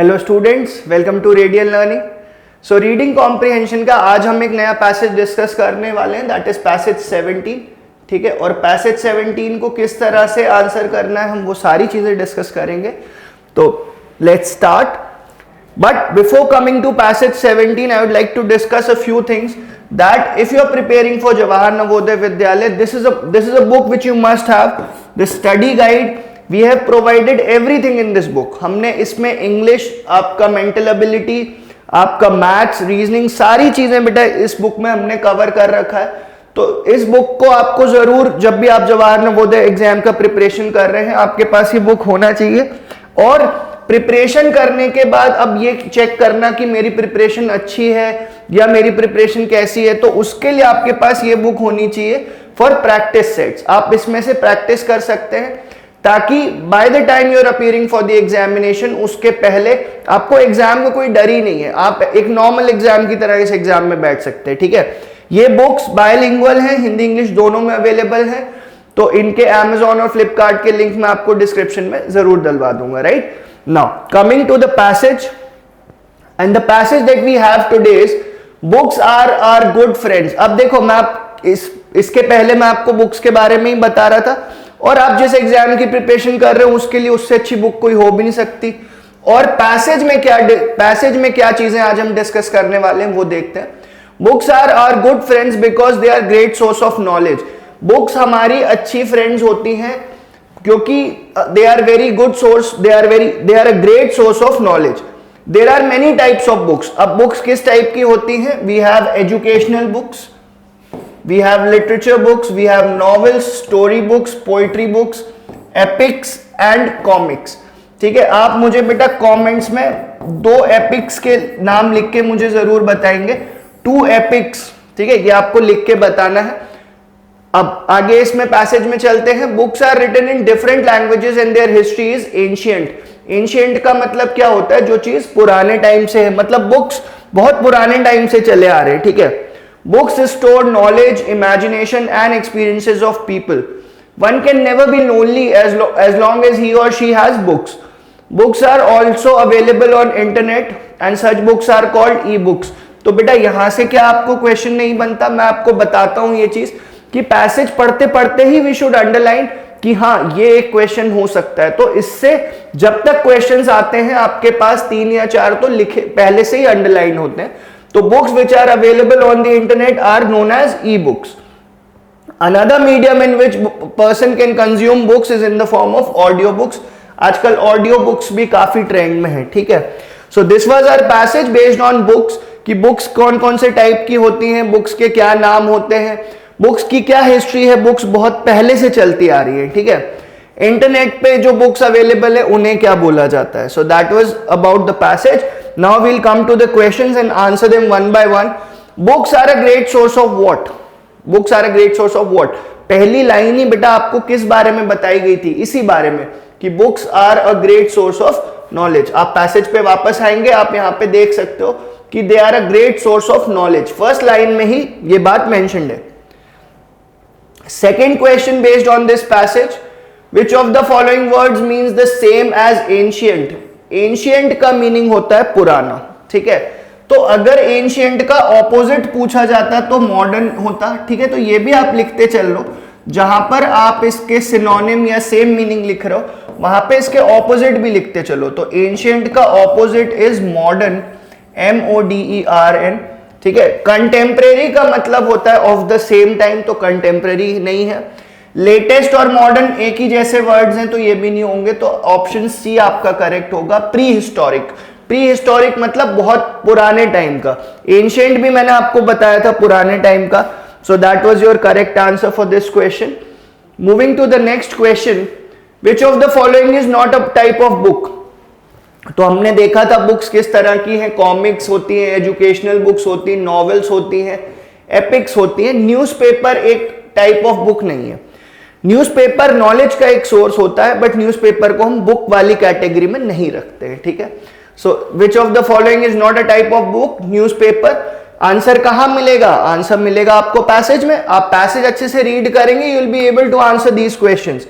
Hello students, welcome to radial learning. So reading comprehension का आज हम एक नया पैसेज डिस्कस करने वाले हैं, दैट इज पैसेज 17। ठीक है, और पैसेज 17 को किस तरह से आंसर करना है हम वो सारी चीजें डिस्कस करेंगे। तो let's start. But before coming to passage 17 I would like to discuss a few things that if you are preparing for Jawahar Navodaya Vidyalaya, this is a book which you must have. The study guide, we have provided everything in this book. हमने इसमें English, आपका mental ability, आपका maths, reasoning, सारी चीजें बेटा इस book में हमने कवर कर रखा है। तो इस बुक को आपको जरूर, जब भी आप जवाहर नवोदय एग्जाम का प्रिपरेशन कर रहे हैं, आपके पास ये बुक होना चाहिए। और प्रिपरेशन करने के बाद अब ये चेक करना कि मेरी प्रिपरेशन अच्छी है या मेरी प्रिपरेशन कैसी है, तो उसके लिए आपके पास ये बुक होनी चाहिए फॉर प्रैक्टिस सेट्स। आप इसमें से प्रैक्टिस कर सकते हैं ताकि by the time you are appearing for the examination, उसके पहले आपको एग्जाम में कोई डर ही नहीं है, आप एक नॉर्मल एग्जाम की तरह इस एग्जाम में बैठ सकते हैं। ठीक है, ये बुक्स बायलिंगुअल हैं, हिंदी इंग्लिश दोनों में अवेलेबल है। तो इनके Amazon और फ्लिपकार्ट के लिंक मैं आपको डिस्क्रिप्शन में जरूर डलवा दूंगा। Right, now coming to the passage, and the passage that we have today is books are our good friends। अब देखो, मैं इसके पहले मैं आपको बुक्स के बारे में ही बता रहा था, और आप जिस एग्जाम की प्रिपरेशन कर रहे हो उसके लिए उससे अच्छी बुक कोई हो भी नहीं सकती। और पैसेज में क्या चीजें आज हम डिस्कस करने वाले हैं वो देखते हैं। Books are our good friends because they are great source of knowledge. Books हमारी अच्छी फ्रेंड्स होती हैं क्योंकि they are very good source, they are a great source of knowledge. There are many types of books। अब books किस type की होती हैं? We have educational books, we have literature books, we have novels, story books, poetry books, epics and comics। ठीक है, आप मुझे बेटा कमेंट्स में 2 एपिक्स के नाम लिख के मुझे जरूर बताएंगे। 2 एपिक्स, ठीक है, ये आपको लिख के बताना है। अब आगे इसमें पैसेज में चलते हैं। Books are written in different languages and their history is ancient. Ancient का मतलब क्या होता है? जो चीज पुराने टाइम से है, मतलब बुक्स बहुत पुराने टाइम से चले आ रहे हैं। ठीक है, books store knowledge, imagination and experiences of people. One can never be lonely as long as he or she has books. Books are also available on internet and such books are called e-books। तो बेटा यहां से क्या आपको question नहीं बनता? मैं आपको बताता हूं ये चीज कि पैसेज पढ़ते पढ़ते ही वी शुड अंडरलाइन कि हाँ ये एक क्वेश्चन हो सकता है। तो इससे जब तक क्वेश्चंस आते हैं आपके पास 3 या 4 तो लिखे पहले से ही अंडरलाइन होते हैं। तो books which are available on the internet are known as e books. Another medium in which person can consume books is in the form of audio books. आजकल ऑडियो बुक्स भी काफी ट्रेंड में है। ठीक है, so this was our passage based on books, कि books कौन कौन से टाइप की होती हैं, बुक्स के क्या नाम होते हैं, बुक्स की क्या हिस्ट्री है, बुक्स बहुत पहले से चलती आ रही है। ठीक है, इंटरनेट पे जो बुक्स अवेलेबल है उन्हें क्या बोला जाता है। So that was about the passage. Now we will come to the questions and answer them one by one. Books are a great source of what? Books are a great source of what? पहली line ही बेटा आपको किस बारे में बताई गई थी? इसी बारे में, कि books are a great source of knowledge. आप पैसेज पे वापस आएंगे, आप यहां पे देख सकते हो कि they are a great source of knowledge. First line में ही ये बात मेंशन्ड है। Second question based on this passage, which of the following words means the same as ancient? Ancient का मीनिंग होता है पुराना। ठीक है, तो अगर ancient का ऑपोजिट पूछा जाता तो मॉडर्न होता। ठीक है, तो ये भी आप लिखते चल लो, जहां पर आप इसके सिनोनिम या सेम मीनिंग लिख रहे हो वहां पे इसके ऑपोजिट भी लिखते चलो। तो ancient का ऑपोजिट इज मॉडर्न, MODERN। ठीक है, कंटेम्प्रेरी का मतलब होता है ऑफ द सेम टाइम, तो कंटेम्प्रेरी नहीं है। लेटेस्ट और मॉडर्न एक ही जैसे वर्ड्स हैं तो ये भी नहीं होंगे, तो ऑप्शन सी आपका करेक्ट होगा। प्री हिस्टोरिक, प्री हिस्टोरिक मतलब बहुत पुराने टाइम का। एंशिएंट भी मैंने आपको बताया था पुराने टाइम का। So that was your correct answer for this question. Moving to the next question, which of the following is not a type of book? तो हमने देखा था बुक्स किस तरह की हैं। कॉमिक्स होती हैं, एजुकेशनल बुक्स होती हैं, नॉवेल्स होती हैं, एपिक्स होती हैं। न्यूज़पेपर एक टाइप ऑफ बुक नहीं है। न्यूज़पेपर नॉलेज का एक सोर्स होता है, बट न्यूज़पेपर को हम बुक वाली कैटेगरी में नहीं रखते हैं। ठीक है, so which of the following is not a type of book? Newspaper. Answer कहां मिलेगा? आंसर मिलेगा आपको पैसेज में। आप पैसेज अच्छे से रीड करेंगे, you will be able to answer these questions.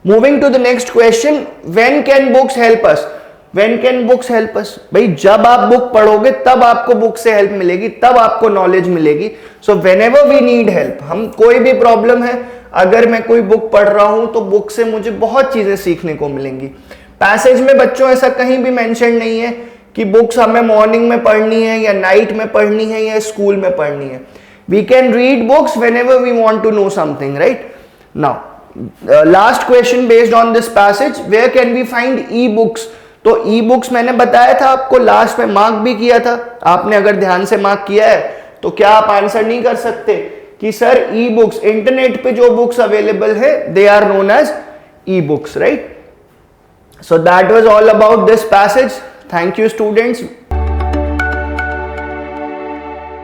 Moving to the next question, when can books help us? When can books help us? भाई जब आप बुक पढ़ोगे तब आपको बुक से हेल्प मिलेगी, तब आपको नॉलेज मिलेगी. So whenever we need help, हम कोई भी प्रॉब्लम है, अगर मैं कोई बुक पढ़ रहा हूं तो बुक से मुझे बहुत चीजें सीखने को मिलेंगी. पैसेज में बच्चों ऐसा कहीं भी मेंशन नहीं है कि बुक्स हमें मॉर्निंग में पढ़नी है या नाइट में पढ़नी है या स्कूल में पढ़नी है. We can read books whenever we want to know something, right? Now last question based on this passage, where can we find e books? तो ई बुक्स मैंने बताया था आपको, लास्ट में मार्क भी किया था. आपने अगर ध्यान से मार्क किया है तो क्या आप आंसर नहीं कर सकते कि सर ई बुक्स, इंटरनेट पे जो बुक्स अवेलेबल है they are known as e books, right? So that was all about this passage. Thank you students.